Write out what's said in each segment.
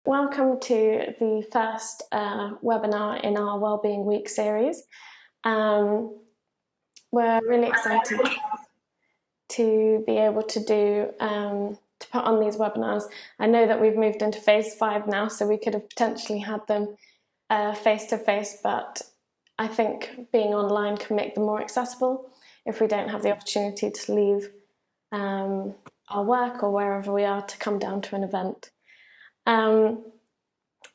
Welcome to the first webinar in our Wellbeing Week series. We're really excited to be able to put on these webinars. I know that we've moved into phase 5 now, so we could have potentially had them face-to-face, but I think being online can make them more accessible if we don't have the opportunity to leave our work or wherever we are to come down to an event.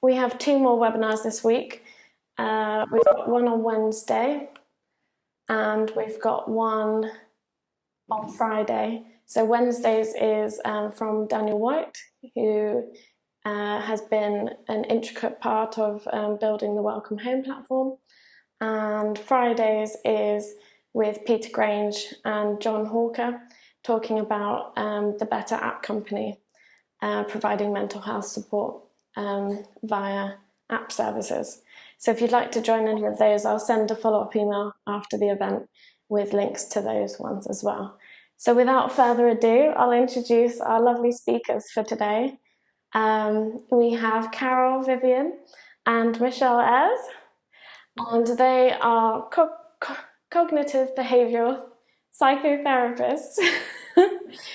We have 2 more webinars this week. We've got one on Wednesday and we've got one on Friday. So Wednesday's is from Daniel White, who has been an intricate part of building the Welcome Home platform. And Friday's is with Peter Grange and John Hawker, talking about the Better App Company, providing mental health support via app services. So if you'd like to join any of those, I'll send a follow-up email after the event with links to those ones as well. So without further ado, I'll introduce our lovely speakers for today. We have Carol Vivyan and Michelle Ayres, and they are Cognitive Behavioural Psychotherapists.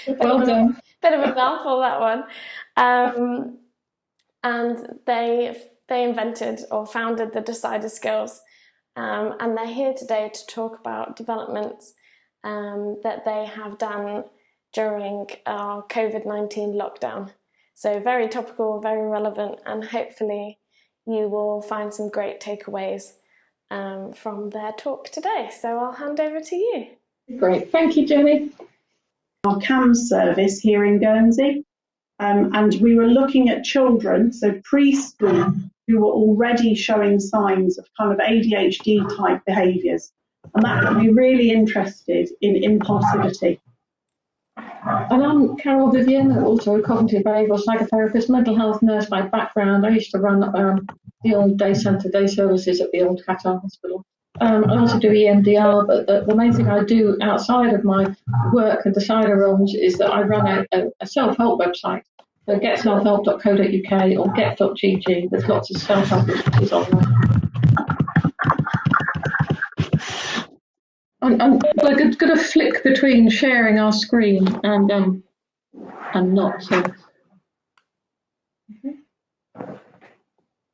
Well done. Bit of a mouthful, that one. And they invented or founded the Decider Skills, and they're here today to talk about developments that they have done during our COVID-19 lockdown. So very topical, very relevant, and hopefully you will find some great takeaways from their talk today. So I'll hand over to you. Great, thank you, Jenny. Our CAMS service here in Guernsey, and we were looking at children, so preschool, who were already showing signs of kind of ADHD type behaviours, and that got me really interested in impulsivity. And I'm Carol Vivyan, also a cognitive behavioural psychotherapist, mental health nurse by background. I used to run the old day centre day services at the old Qatar hospital. I also do EMDR, but the main thing I do outside of my work and Decider roles is that I run a self-help website. So getselfhelp.co.uk or get.gg. There's lots of self-help resources online. I'm going to flick between sharing our screen and not. So,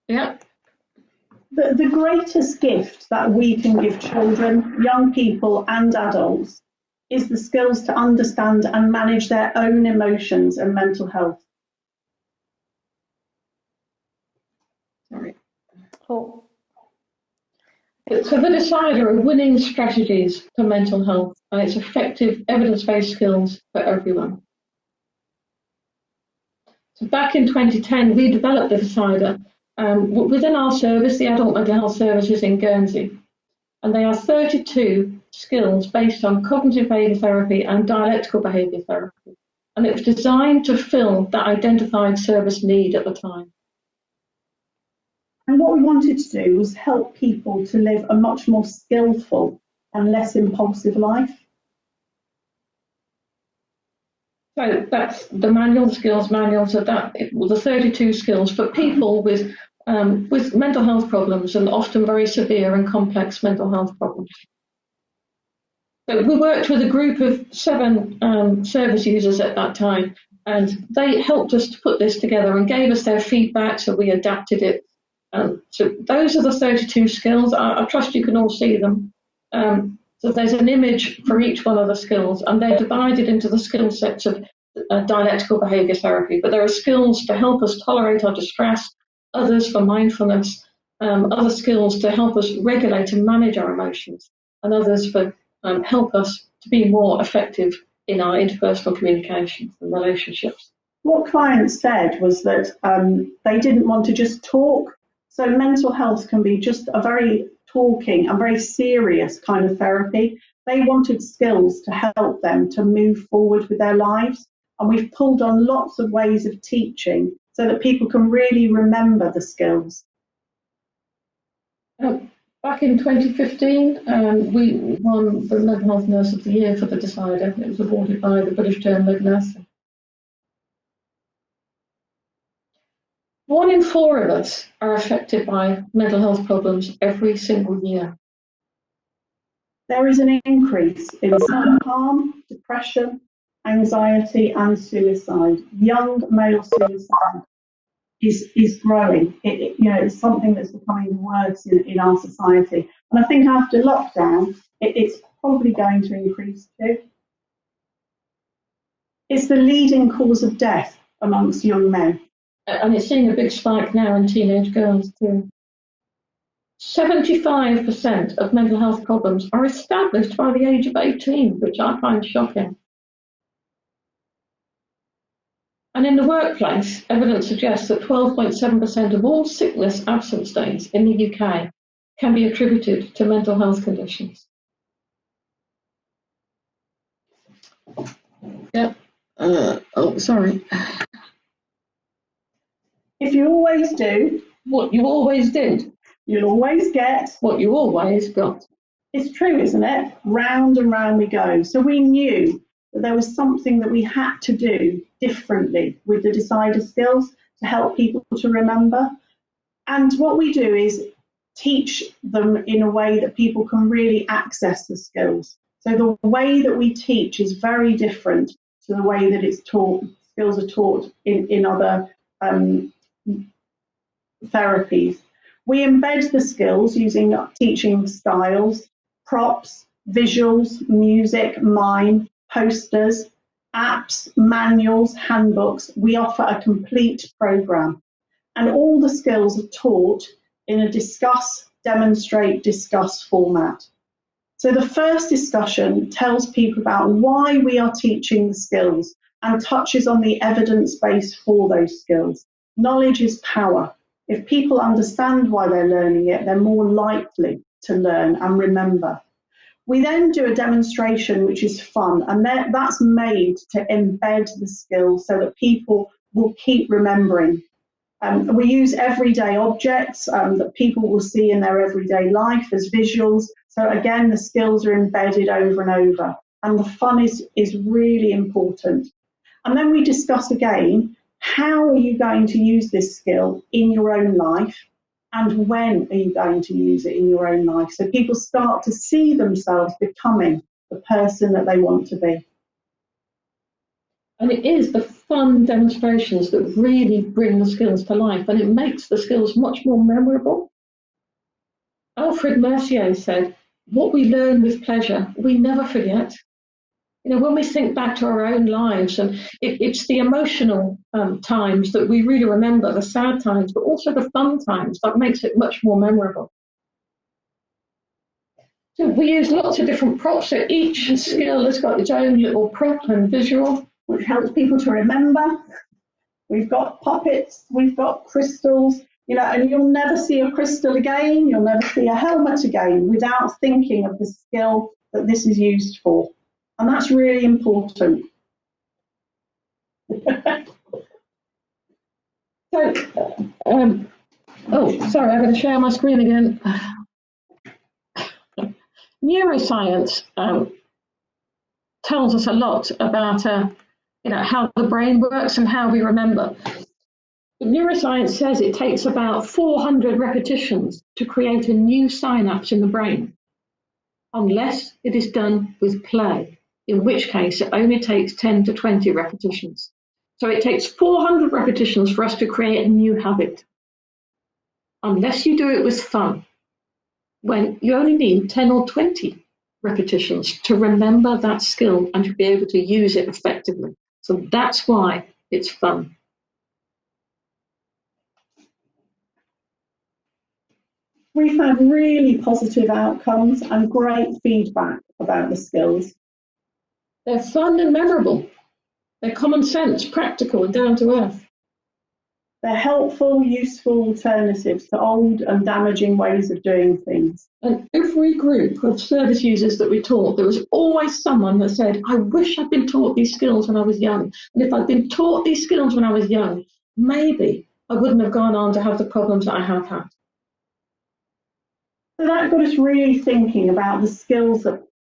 yeah. The greatest gift that we can give children, young people and adults is the skills to understand and manage their own emotions and mental health. Sorry. Cool. So the Decider are winning strategies for mental health, and it's effective evidence-based skills for everyone. So back in 2010, we developed the Decider within our service, the Adult Mental Health Services in Guernsey. And they are 32 skills based on cognitive behavioural therapy and dialectical behaviour therapy. And it was designed to fill that identified service need at the time. And what we wanted to do was help people to live a much more skillful and less impulsive life. So that's the manual, the skills manual. So that it was the 32 skills for people with mental health problems, and often very severe and complex mental health problems. So we worked with a group of 7 service users at that time, and they helped us to put this together and gave us their feedback, so we adapted it. So those are the 32 skills. I trust you can all see them. So there's an image for each one of the skills, and they're divided into the skill sets of dialectical behaviour therapy. But there are skills to help us tolerate our distress, others for mindfulness, other skills to help us regulate and manage our emotions, and others for help us to be more effective in our interpersonal communications and relationships. What clients said was that they didn't want to just talk. So mental health can be just a very talking and very serious kind of therapy. They wanted skills to help them to move forward with their lives. And we've pulled on lots of ways of teaching so that people can really remember the skills. Back in 2015, we won the Mental Health Nurse of the Year for the Decider. It was awarded by the British Journal of Nursing. 1 in 4 of us are affected by mental health problems every single year. There is an increase in self-harm, depression, anxiety and suicide. Young male suicide is growing. It's something that's becoming worse in our society. And I think after lockdown, it's probably going to increase too. It's the leading cause of death amongst young men. And it's seeing a big spike now in teenage girls too. 75% of mental health problems are established by the age of 18, which I find shocking. And in the workplace, evidence suggests that 12.7% of all sickness absence days in the UK can be attributed to mental health conditions. Yeah. Sorry. If you always do what you always did, you'll always get what you always got. It's true, isn't it? Round and round we go. So we knew that there was something that we had to do differently with the decider skills to help people to remember. And what we do is teach them in a way that people can really access the skills. So the way that we teach is very different to the way that it's taught. Skills are taught in other therapies. We embed the skills using teaching styles, props, visuals, music, mime, posters, apps, manuals, handbooks. We offer a complete program. And all the skills are taught in a discuss, demonstrate, discuss format. So the first discussion tells people about why we are teaching the skills and touches on the evidence base for those skills. Knowledge is power. If people understand why they're learning it, they're more likely to learn and remember. We then do a demonstration which is fun, and that's made to embed the skills so that people will keep remembering. We use everyday objects that people will see in their everyday life as visuals. So again, the skills are embedded over and over, and the fun is really important. And then we discuss again, how are you going to use this skill in your own life, and when are you going to use it in your own life? So people start to see themselves becoming the person that they want to be. And it is the fun demonstrations that really bring the skills to life, and it makes the skills much more memorable. Alfred Mercier said, "What we learn with pleasure, we never forget." You know, when we think back to our own lives, and it's the emotional times that we really remember, the sad times, but also the fun times, that makes it much more memorable. So we use lots of different props, so each skill has got its own little prop and visual, which helps people to remember. We've got puppets, we've got crystals, and you'll never see a crystal again, you'll never see a helmet again without thinking of the skill that this is used for. And that's really important. So, sorry, I'm going to share my screen again. Neuroscience tells us a lot about how the brain works and how we remember. Neuroscience says it takes about 400 repetitions to create a new synapse in the brain, unless it is done with play, in which case it only takes 10 to 20 repetitions. So it takes 400 repetitions for us to create a new habit, unless you do it with fun, when you only need 10 or 20 repetitions to remember that skill and to be able to use it effectively. So that's why it's fun. We've had really positive outcomes and great feedback about the skills. They're fun and memorable. They're common sense, practical and down to earth. They're helpful, useful alternatives to old and damaging ways of doing things. And every group of service users that we taught, there was always someone that said, "I wish I'd been taught these skills when I was young. And if I'd been taught these skills when I was young, maybe I wouldn't have gone on to have the problems that I have had." So that got us really thinking about the skills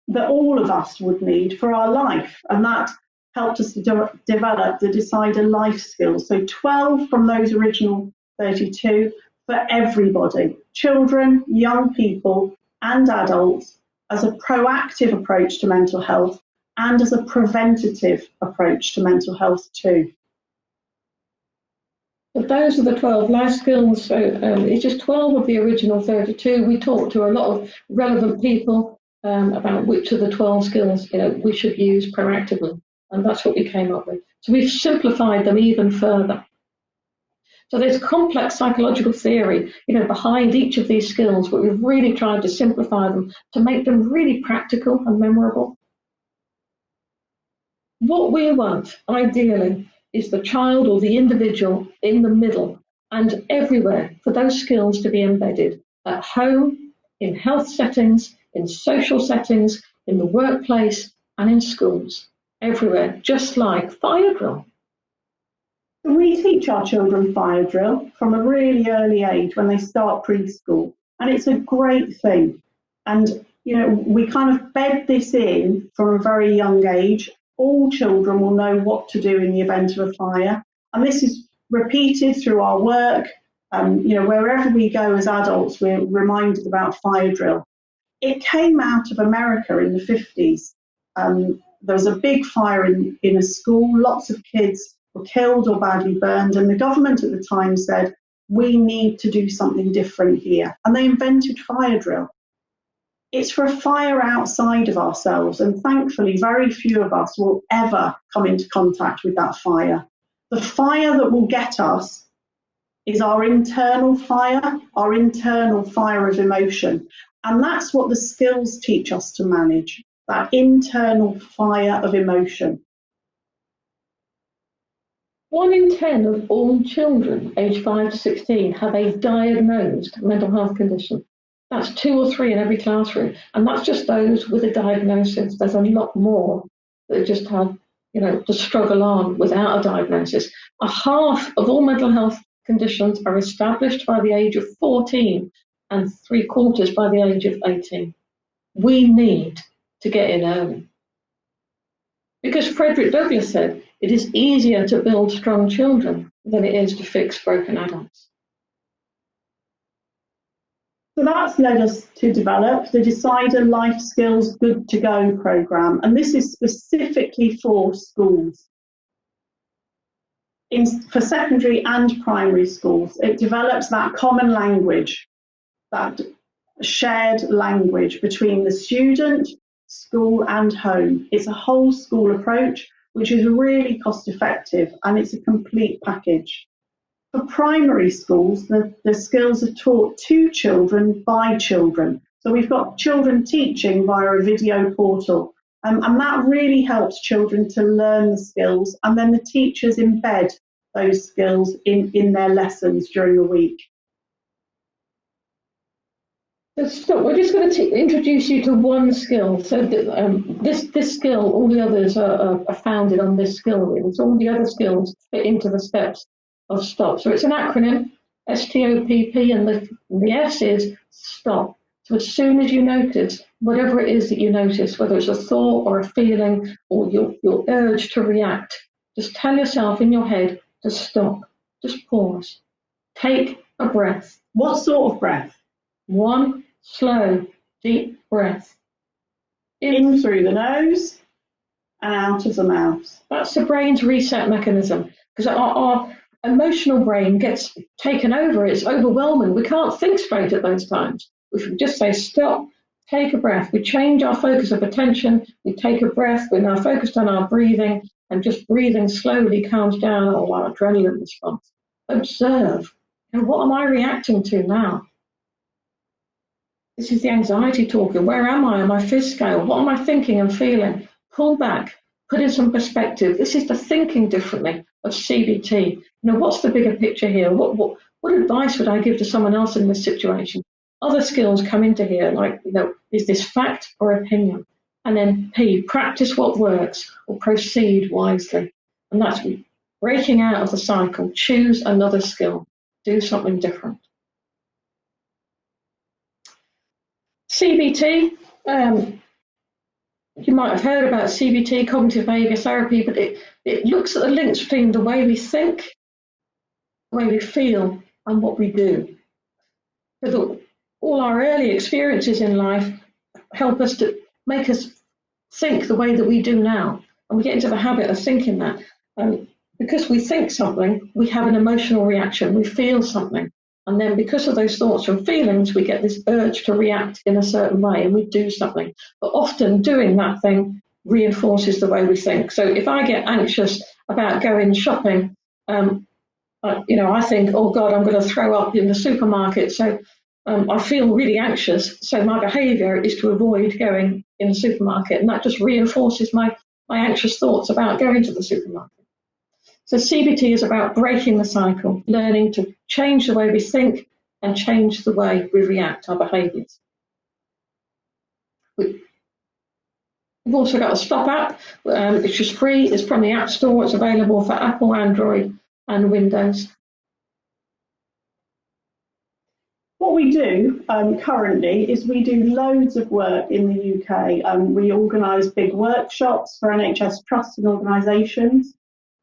that all of us would need for our life. And that helped us to develop the Decider life skills. So 12 from those original 32 for everybody, children, young people and adults, as a proactive approach to mental health and as a preventative approach to mental health too. But those are the 12 life skills. So it's just 12 of the original 32. We talked to a lot of relevant people about which of the 12 skills we should use proactively, and that's what we came up with. So we've simplified them even further. So there's complex psychological theory, behind each of these skills, but we've really tried to simplify them to make them really practical and memorable. What we want, ideally, is the child or the individual in the middle and everywhere for those skills to be embedded at home, in health settings, in social settings, in the workplace and in schools, everywhere, just like fire drill. We teach our children fire drill from a really early age when they start preschool, and it's a great thing. And we kind of bed this in from a very young age. All children will know what to do in the event of a fire, and this is repeated through our work. Wherever we go as adults, we're reminded about fire drill. It came out of America in the 50s. There was a big fire in a school. Lots of kids were killed or badly burned, and the government at the time said, we need to do something different here. And they invented fire drill. It's for a fire outside of ourselves, and thankfully very few of us will ever come into contact with that fire. The fire that will get us is our internal fire of emotion. And that's what the skills teach us to manage, that internal fire of emotion. 1 in 10 of all children aged 5 to 16 have a diagnosed mental health condition. That's 2 or 3 in every classroom. And that's just those with a diagnosis. There's a lot more that just have, to struggle on without a diagnosis. A half of all mental health conditions are established by the age of 14 and 3/4 by the age of 18. We need to get in early. Because Frederick Douglass said, it is easier to build strong children than it is to fix broken adults. So that's led us to develop the Decider Life Skills Good to Go programme, and this is specifically for schools. For secondary and primary schools, it develops that common language, that shared language between the student, school and home. It's a whole school approach, which is really cost effective, and it's a complete package. For primary schools, the skills are taught to children by children. So we've got children teaching via a video portal, and that really helps children to learn the skills, and then the teachers embed those skills in their lessons during the week. So we're just going to introduce you to one skill. So this skill, all the others are founded on this skill. It's all the other skills fit into the steps of STOP. So it's an acronym, STOPP, and the S is stop. So as soon as you notice, whatever it is that you notice, whether it's a thought or a feeling or your urge to react, just tell yourself in your head to stop. Just pause. Take a breath. What sort of breath? One slow, deep breath. In through the nose and out of the mouth. That's the brain's reset mechanism, because our emotional brain gets taken over. It's overwhelming. We can't think straight at those times. We should just say stop, take a breath. We change our focus of attention. We take a breath. We're now focused on our breathing, and just breathing slowly calms down all our adrenaline response. Observe. And what am I reacting to now? This is the anxiety talking. Where am I on my fizz scale? What am I thinking and feeling? Pull back, put in some perspective. This is the thinking differently of CBT. What's the bigger picture here? What advice would I give to someone else in this situation? Other skills come into here, like, is this fact or opinion? And then P, practice what works or proceed wisely. And that's breaking out of the cycle. Choose another skill. Do something different. CBT, you might have heard about CBT, Cognitive Behavioural Therapy, but it looks at the links between the way we think, the way we feel, and what we do. Because all our early experiences in life help us to make us think the way that we do now. And we get into the habit of thinking that. And because we think something, we have an emotional reaction, we feel something. And then because of those thoughts and feelings, we get this urge to react in a certain way and we do something. But often doing that thing reinforces the way we think. So if I get anxious about going shopping, I think, oh God, I'm going to throw up in the supermarket. So I feel really anxious. So my behaviour is to avoid going in the supermarket. And that just reinforces my anxious thoughts about going to the supermarket. So CBT is about breaking the cycle, learning to change the way we think and change the way we react, our behaviours. We've also got a Stop app, which is free. It's from the App Store. It's available for Apple, Android and Windows. What we do currently is we do loads of work in the UK. We organise big workshops for NHS trusts and organisations.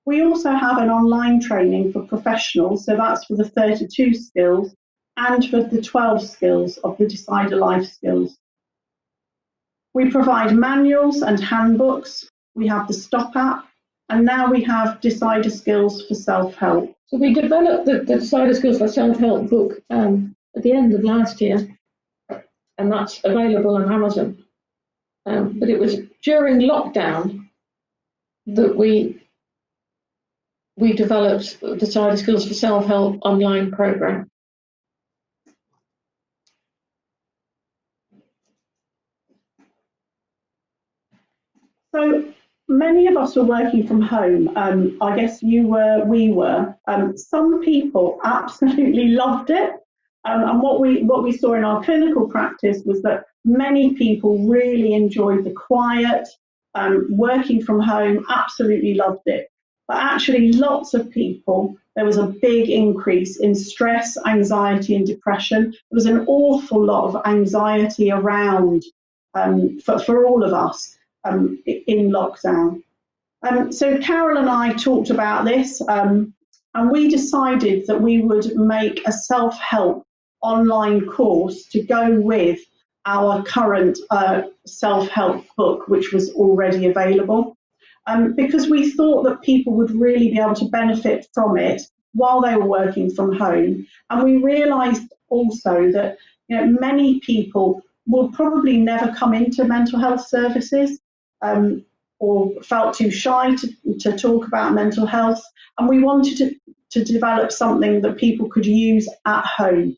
We also have an online training for professionals, so that's for the 32 skills and for the 12 skills of the Decider Life skills. We provide manuals and handbooks. We have the Stop app, and now we have Decider Skills for Self-Help. So we developed the Decider Skills for Self-Help book at the end of last year, and that's available on Amazon. But it was during lockdown that we developed the Decider Skills for Self-Help online program. So many of us were working from home. I guess you were, we were. Some people absolutely loved it. And what we saw in our clinical practice was that many people really enjoyed the quiet, working from home, absolutely loved it. But actually lots of people, there was a big increase in stress, anxiety and depression. There was an awful lot of anxiety around for all of us in lockdown. So Carol and I talked about this and we decided that we would make a self-help online course to go with our current self-help book, which was already available, because we thought that people would really be able to benefit from it while they were working from home. And we realised also that many people will probably never come into mental health services or felt too shy to talk about mental health. And we wanted to develop something that people could use at home.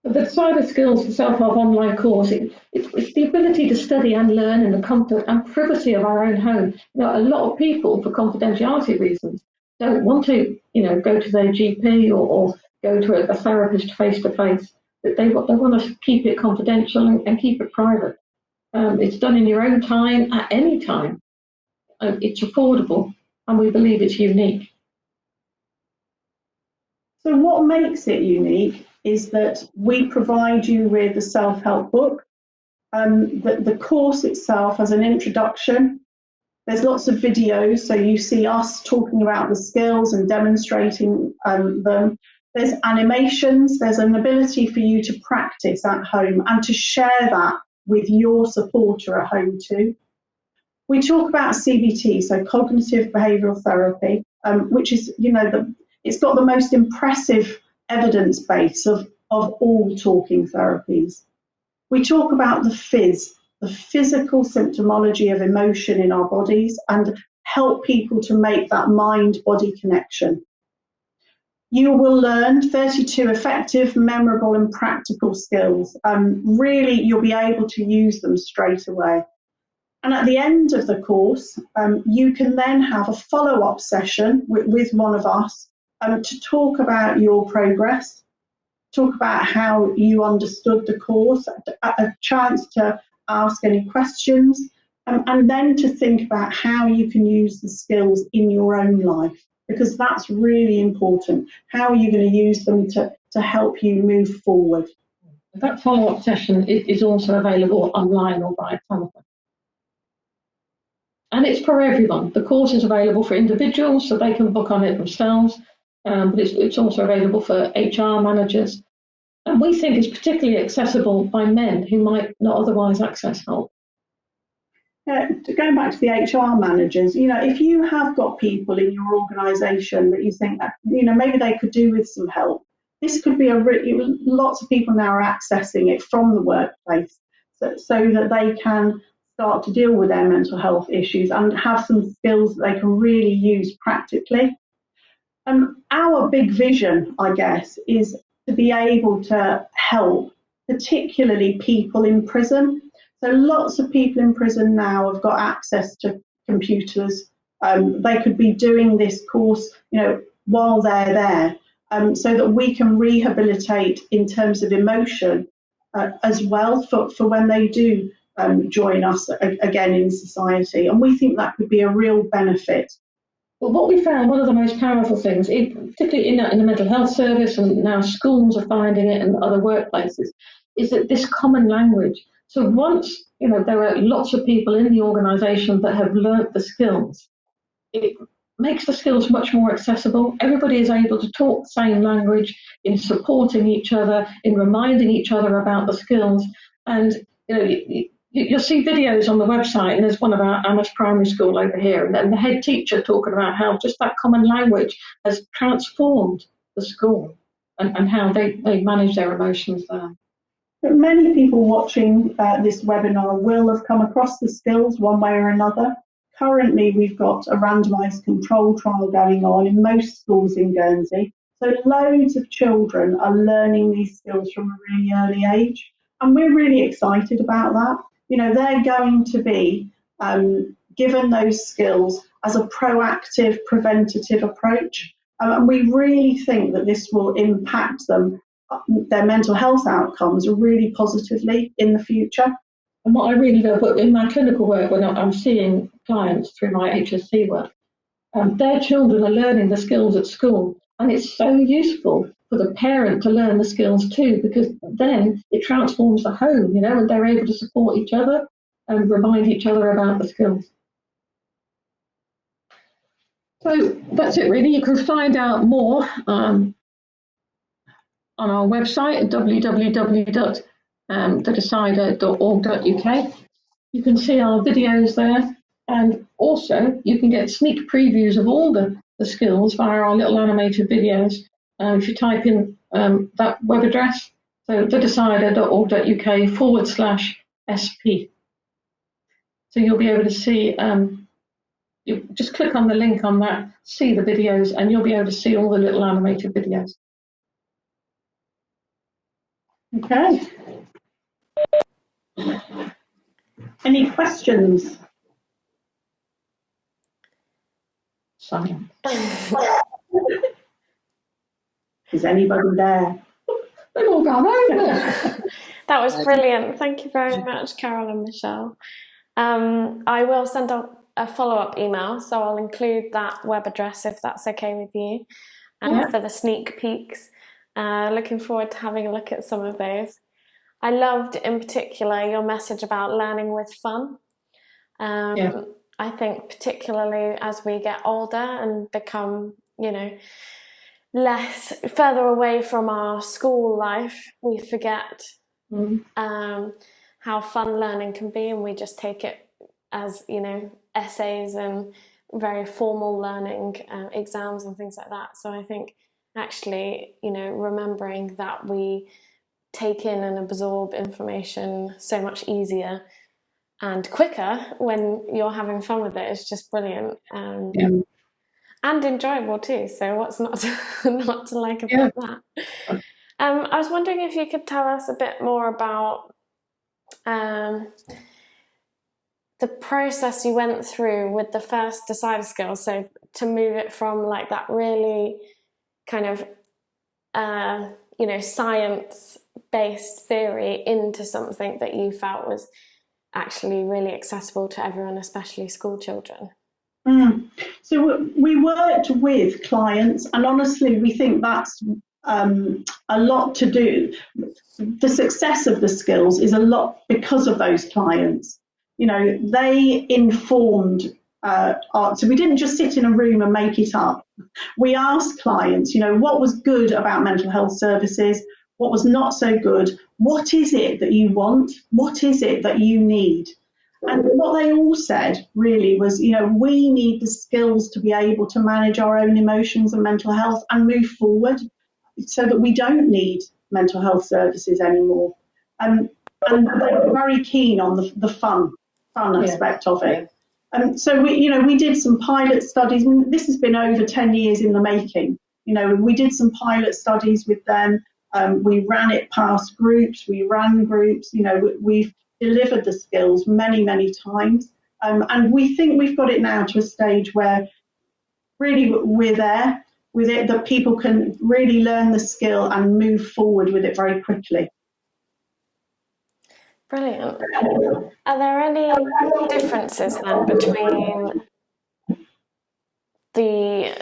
The Decider Skills for Self-Help online course, it's the ability to study and learn in the comfort and privacy of our own home. A lot of people, for confidentiality reasons, don't want to, go to their GP or go to a therapist face-to-face. They want to keep it confidential and keep it private. It's done in your own time, at any time. It's affordable, and we believe it's unique. So what makes it unique is that we provide you with a self-help book. The course itself has an introduction. There's lots of videos, so you see us talking about the skills and demonstrating them. There's animations, there's an ability for you to practice at home and to share that with your supporter at home too. We talk about CBT, so Cognitive Behavioural Therapy, which is, it's got the most impressive evidence base of all talking therapies. We talk about the phys, the physical symptomology of emotion in our bodies, and help people to make that mind-body connection. You will learn 32 effective, memorable and practical skills. Really, you'll be able to use them straight away. And at the end of the course, you can then have a follow-up session with one of us to talk about your progress, talk about how you understood the course, a chance to ask any questions, and then to think about how you can use the skills in your own life, because that's really important. How are you going to use them to help you move forward? That follow-up session is also available online or by telephone. And it's for everyone. The course is available for individuals, so they can book on it themselves. but it's also available for HR managers. And we think it's particularly accessible by men who might not otherwise access help. Going back to the HR managers, if you have got people in your organisation that you think, maybe they could do with some help, this could be lots of people now are accessing it from the workplace so that they can start to deal with their mental health issues and have some skills that they can really use practically. Our big vision, I guess, is to be able to help particularly people in prison. So lots of people in prison now have got access to computers. They could be doing this course, while they're there, so that we can rehabilitate in terms of emotion as well for when they do join us again in society. And we think that could be a real benefit. Well, what we found, one of the most powerful things, particularly in the mental health service, and now schools are finding it and other workplaces, is that this common language. So once, there are lots of people in the organisation that have learnt the skills, it makes the skills much more accessible. Everybody is able to talk the same language in supporting each other, in reminding each other about the skills. And, you'll see videos on the website, and there's one about Ayres Primary School over here, and the head teacher talking about how just that common language has transformed the school and how they manage their emotions there. Many people watching this webinar will have come across the skills one way or another. Currently, we've got a randomised control trial going on in most schools in Guernsey. So loads of children are learning these skills from a really early age. And we're really excited about that. They're going to be given those skills as a proactive, preventative approach. And we really think that this will impact them, their mental health outcomes really positively in the future. And what I really love in my clinical work, when I'm seeing clients through my HSC work, their children are learning the skills at school. And it's so useful for the parent to learn the skills too, because then it transforms the home, and they're able to support each other and remind each other about the skills. So that's it really. You can find out more on our website at www.thedecider.org.uk. You can see our videos there, and also you can get sneak previews of all the skills via our little animated videos. If you type in that web address, so thedecider.org.uk/SP. So you'll be able to see, you just click on the link on that, see the videos, and you'll be able to see all the little animated videos. Okay. Any questions? Silence. Is anybody there? They've all gone over. That was brilliant. Thank you very much, Carol and Michelle. I will send out a follow-up email, so I'll include that web address if that's okay with you, for the sneak peeks. Looking forward to having a look at some of those. I loved in particular your message about learning with fun. I think particularly as we get older and become, further away from our school life, we forget how fun learning can be, and we just take it as, essays and very formal learning, exams and things like that. So I think actually, remembering that we take in and absorb information so much easier and quicker when you're having fun with it is just brilliant. And enjoyable too. So what's not to like about that? I was wondering if you could tell us a bit more about the process you went through with the first decider skills. So to move it from like that really kind of science-based theory into something that you felt was actually really accessible to everyone, especially school children. So we worked with clients, and honestly, we think that's a lot to do. The success of the skills is a lot because of those clients. They informed So we didn't just sit in a room and make it up. We asked clients, what was good about mental health services, what was not so good, what is it that you want, what is it that you need? And what they all said really was, we need the skills to be able to manage our own emotions and mental health and move forward so that we don't need mental health services anymore. And they were very keen on the fun aspect of it. So we did some pilot studies. This has been over 10 years in the making. We did some pilot studies with them. We ran it past groups. We ran groups. We've delivered the skills many, many times. And we think we've got it now to a stage where really we're there with it, that people can really learn the skill and move forward with it very quickly. Brilliant. Are there any differences then between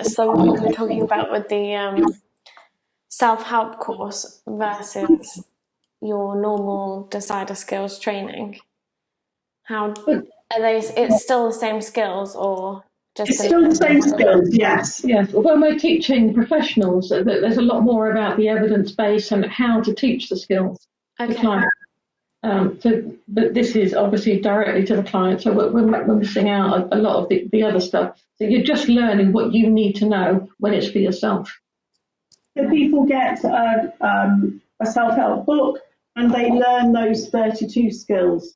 so what you were talking about with the self-help course versus your normal decider skills training? How are they? It's still the same skills, or just it's still the same skills? Yes. When we're teaching professionals, there's a lot more about the evidence base and how to teach the skills to clients. But this is obviously directly to the client, so we're missing out a lot of the other stuff. So you're just learning what you need to know when it's for yourself. So people get a self-help book and they learn those 32 skills.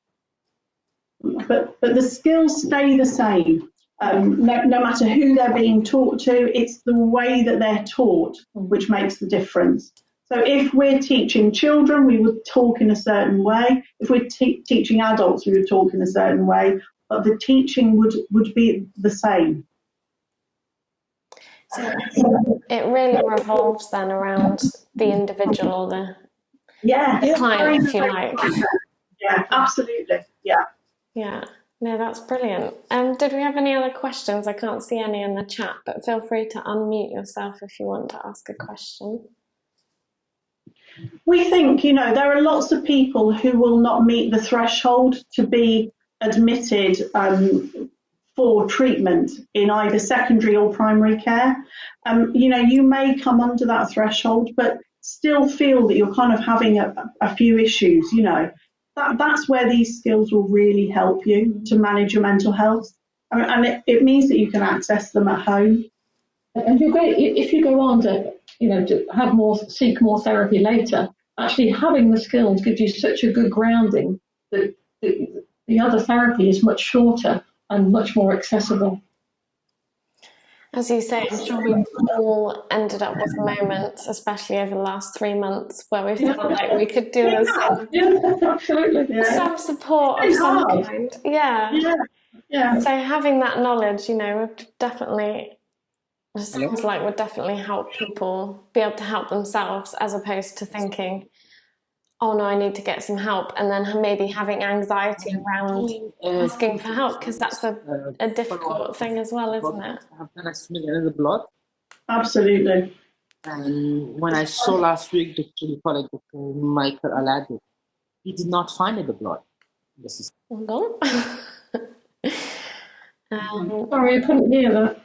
But the skills stay the same. No matter who they're being taught to, it's the way that they're taught which makes the difference. So if we're teaching children, we would talk in a certain way. If we're teaching adults, we would talk in a certain way. But the teaching would be the same. So it really revolves then around the individual or the client, if you like. Yeah, absolutely. Yeah. Yeah. No, that's brilliant. Did we have any other questions? I can't see any in the chat, but feel free to unmute yourself if you want to ask a question. We think, there are lots of people who will not meet the threshold to be admitted for treatment in either secondary or primary care. You may come under that threshold, but still feel that you're kind of having a few issues, That's where these skills will really help you to manage your mental health. And it means that you can access them at home. And if you go on to seek more therapy later, actually having the skills gives you such a good grounding that the other therapy is much shorter and much more accessible. As you say, I'm sure we've all ended up with moments, especially over the last 3 months, where we feel like we could do with some support of some kind. Yeah. So having that knowledge, would definitely, it sounds like would definitely help people be able to help themselves, as opposed to thinking, oh no, I need to get some help, and then maybe having anxiety around asking for help, because that's a difficult thing as well, isn't it? I have done another blood. Absolutely. And when I saw last week the colleague, Dr. Michael Aladi, he did not find the blood. This is Sorry, I couldn't hear that.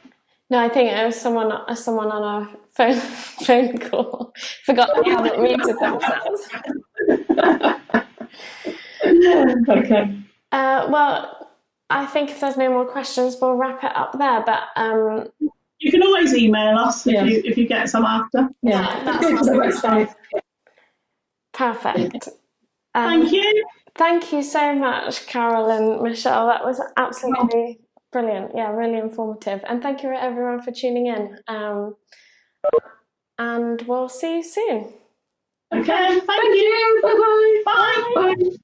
No, I think it was someone on a phone call. Forgot they haven't muted themselves. Okay. Well, I think if there's no more questions, we'll wrap it up there. But you can always email us if you get some after. Yeah, that's awesome. Perfect. Thank you. Thank you so much, Carol and Michelle. That was absolutely brilliant. Yeah, really informative. And thank you everyone for tuning in. And we'll see you soon. Okay, thank you. Bye-bye. Bye. Bye.